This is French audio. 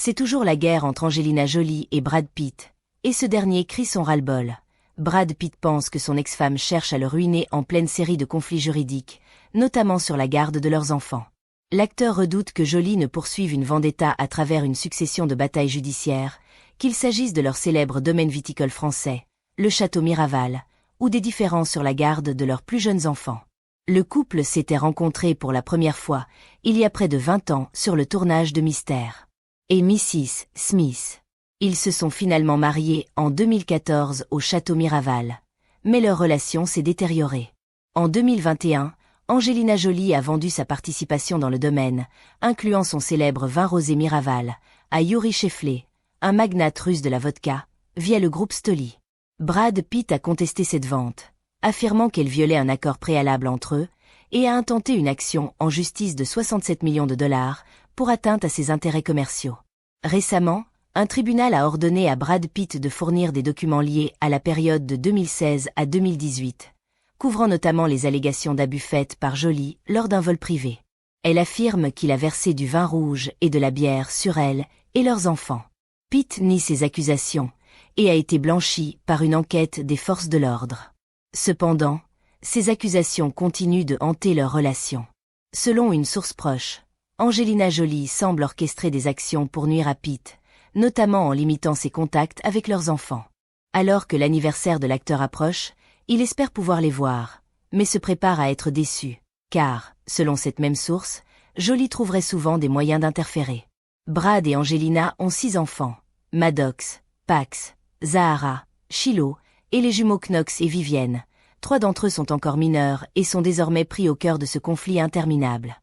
C'est toujours la guerre entre Angelina Jolie et Brad Pitt, et ce dernier crie son ras-le-bol. Brad Pitt pense que son ex-femme cherche à le ruiner en pleine série de conflits juridiques, notamment sur la garde de leurs enfants. L'acteur redoute que Jolie ne poursuive une vendetta à travers une succession de batailles judiciaires, qu'il s'agisse de leur célèbre domaine viticole français, le château Miraval, ou des différends sur la garde de leurs plus jeunes enfants. Le couple s'était rencontré pour la première fois, il y a près de 20 ans, sur le tournage de Mystère et Mrs. Smith. Ils se sont finalement mariés en 2014 au château Miraval. Mais leur relation s'est détériorée. En 2021, Angelina Jolie a vendu sa participation dans le domaine, incluant son célèbre vin rosé Miraval, à Yuri Shefley, un magnate russe de la vodka, via le groupe Stoli. Brad Pitt a contesté cette vente, affirmant qu'elle violait un accord préalable entre eux, et a intenté une action en justice de 67 millions de dollars pour atteinte à ses intérêts commerciaux. Récemment, un tribunal a ordonné à Brad Pitt de fournir des documents liés à la période de 2016 à 2018, couvrant notamment les allégations d'abus faites par Jolie lors d'un vol privé. Elle affirme qu'il a versé du vin rouge et de la bière sur elle et leurs enfants. Pitt nie ces accusations et a été blanchi par une enquête des forces de l'ordre. Cependant, ces accusations continuent de hanter leur relation. Selon une source proche, Angelina Jolie semble orchestrer des actions pour nuire à Pitt, notamment en limitant ses contacts avec leurs enfants. Alors que l'anniversaire de l'acteur approche, il espère pouvoir les voir, mais se prépare à être déçu, car, selon cette même source, Jolie trouverait souvent des moyens d'interférer. Brad et Angelina ont 6 enfants, Maddox, Pax, Zahara, Shiloh, et les jumeaux Knox et Vivienne. 3 d'entre eux sont encore mineurs et sont désormais pris au cœur de ce conflit interminable.